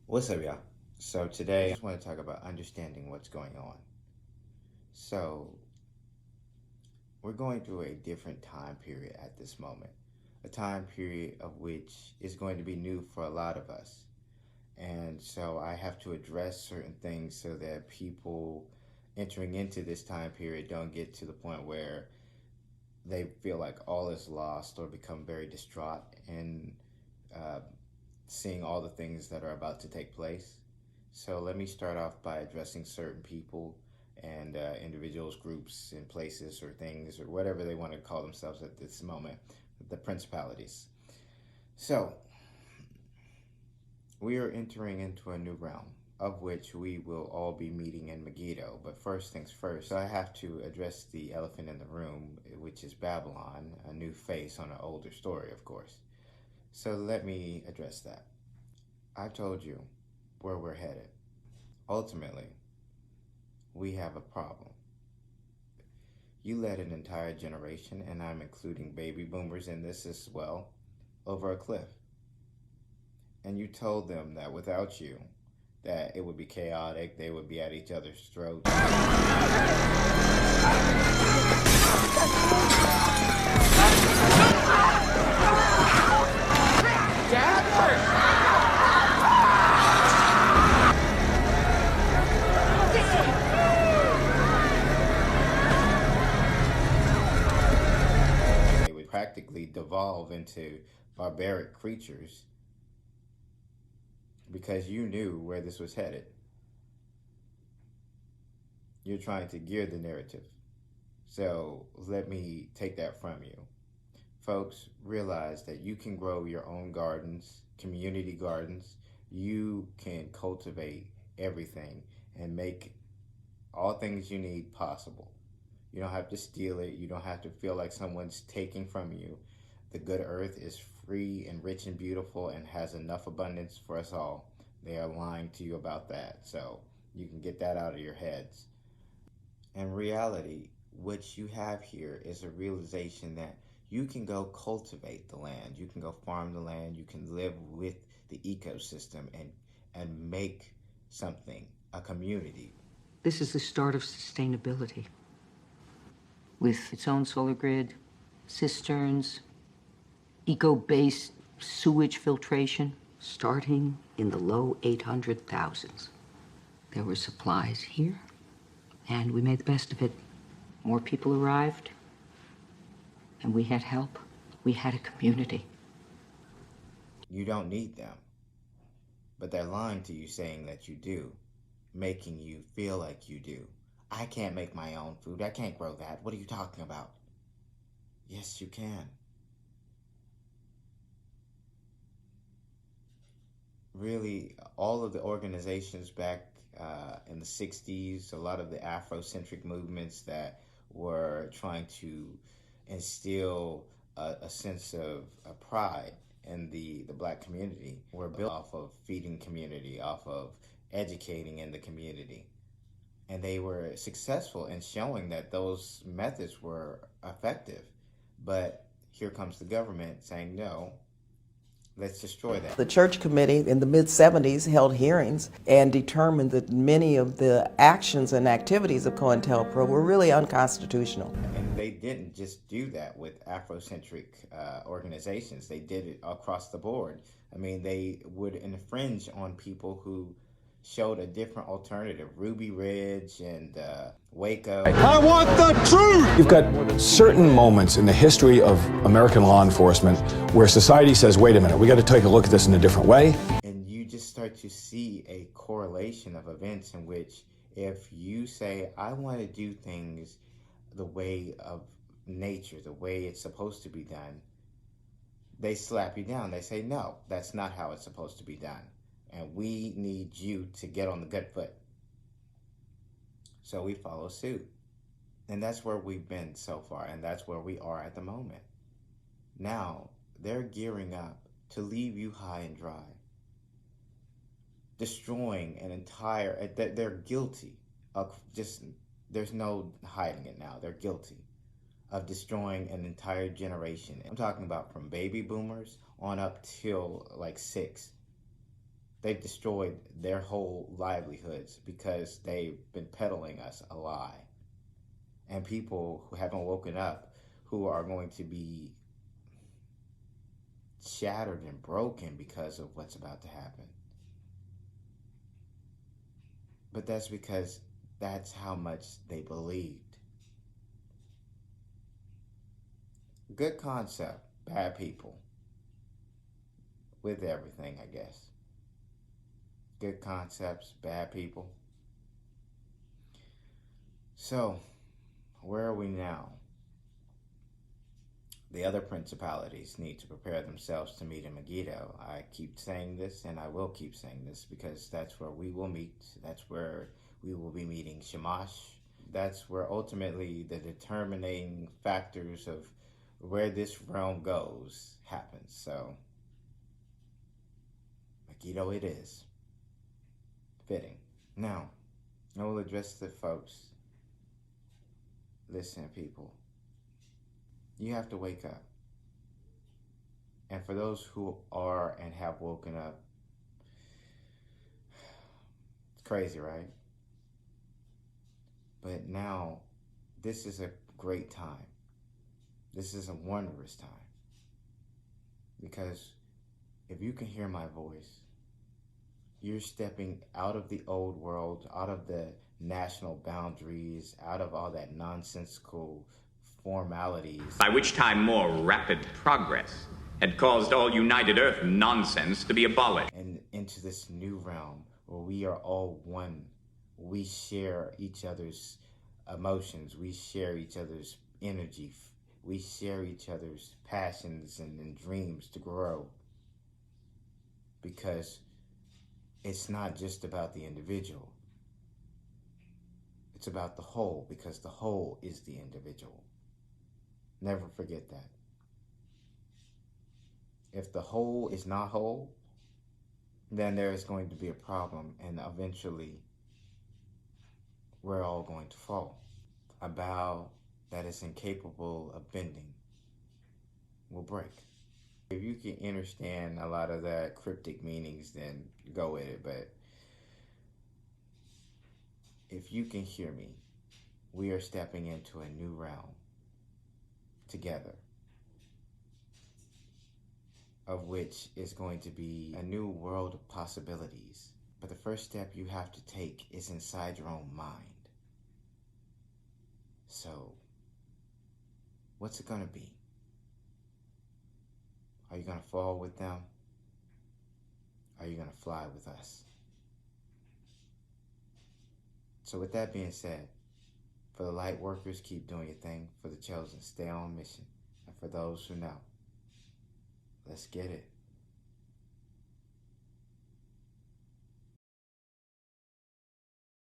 What's up, y'all? So today I just want to talk about understanding what's going on. So we're going through a different time period at this moment, a time period of which is going to be new for a lot of us. And so I have to address certain things so that people entering into this time period don't get to the point where they feel like all is lost or become very distraught in uh, seeing all the things that are about to take place. So let me start off by addressing certain people and individuals, groups, and places or things or whatever they want to call themselves at this moment, the principalities. So we are entering into a new realm of which we will all be meeting in Megiddo. But first things first, I have to address the elephant in the room, which is Babylon, a new face on an older story, of course. So let me address that. I told you where we're headed. Ultimately, we have a problem. You led an entire generation, and I'm including baby boomers in this as well, over a cliff. And you told them that without you, that it would be chaotic, they would be at each other's throats. They would practically devolve into barbaric creatures because you knew where this was headed. You're trying to gear the narrative. So let me take that from you. Folks, realize that you can grow your own gardens, community gardens. You can cultivate everything and make all things you need possible. You don't have to steal it. You don't have to feel like someone's taking from you. The good earth is free and rich and beautiful and has enough abundance for us all. They are lying to you about that. So you can get that out of your heads. In reality, what you have here is a realization that you can go cultivate the land. You can go farm the land. You can live with the ecosystem and make something, a community. This is the start of sustainability. With its own solar grid, cisterns, eco-based sewage filtration, starting in the low 800,000s. There were supplies here, and we made the best of it. More people arrived, and we had help. We had a community. You don't need them, but they're lying to you saying that you do, making you feel like you do. I can't make my own food. I can't grow that. What are you talking about? Yes, you can. Really, all of the organizations back in the 60s, a lot of the Afrocentric movements that were trying to instill a sense of pride in the black community were built off of feeding community, off of educating in the community. And they were successful in showing that those methods were effective. But here comes the government saying, no, let's destroy that. The church committee in the mid-70s held hearings and determined that many of the actions and activities of COINTELPRO were really unconstitutional. And they didn't just do that with Afrocentric organizations. They did it across the board. I mean, they would infringe on people who showed a different alternative. Ruby Ridge and Waco. I want the truth! You've got certain moments in the history of American law enforcement where society says, wait a minute, we got to take a look at this in a different way. And you just start to see a correlation of events in which if you say, I want to do things the way of nature, the way it's supposed to be done, they slap you down. They say, no, that's not how it's supposed to be done. And we need you to get on the good foot. So we follow suit. And that's where we've been so far, and that's where we are at the moment. Now, they're gearing up to leave you high and dry. Destroying an entire, they're guilty of just, there's no hiding it now. They're guilty of destroying an entire generation. I'm talking about from baby boomers on up till like 6. They've destroyed their whole livelihoods because they've been peddling us a lie. And people who haven't woken up, who are going to be shattered and broken because of what's about to happen. But that's because that's how much they believed. Good concept, bad people. With everything, I guess. Good concepts, bad people. So, where are we now? The other principalities need to prepare themselves to meet in Megiddo. I keep saying this, and I will keep saying this, because that's where we will meet. That's where we will be meeting Shamash. That's where ultimately the determining factors of where this realm goes happens. So, Megiddo it is. Fitting. Now, I will address the folks. Listen, people. You have to wake up. And for those who are and have woken up, it's crazy, right? But now, this is a great time. This is a wondrous time. Because if you can hear my voice, you're stepping out of the old world, out of the national boundaries, out of all that nonsensical formalities. By which time more rapid progress had caused all United Earth nonsense to be abolished. And into this new realm where we are all one. We share each other's emotions. We share each other's energy. We share each other's passions and dreams to grow. Because it's not just about the individual. It's about the whole, because the whole is the individual. Never forget that. If the whole is not whole, then there is going to be a problem, and eventually we're all going to fall. A bow that is incapable of bending will break. If you can understand a lot of the cryptic meanings, then go with it. But if you can hear me, we are stepping into a new realm together, of which is going to be a new world of possibilities. But the first step you have to take is inside your own mind. So, what's it going to be? Are you going to fall with them? Are you going to fly with us? So with that being said, for the light workers, keep doing your thing. For the chosen, stay on mission. And for those who know, let's get it.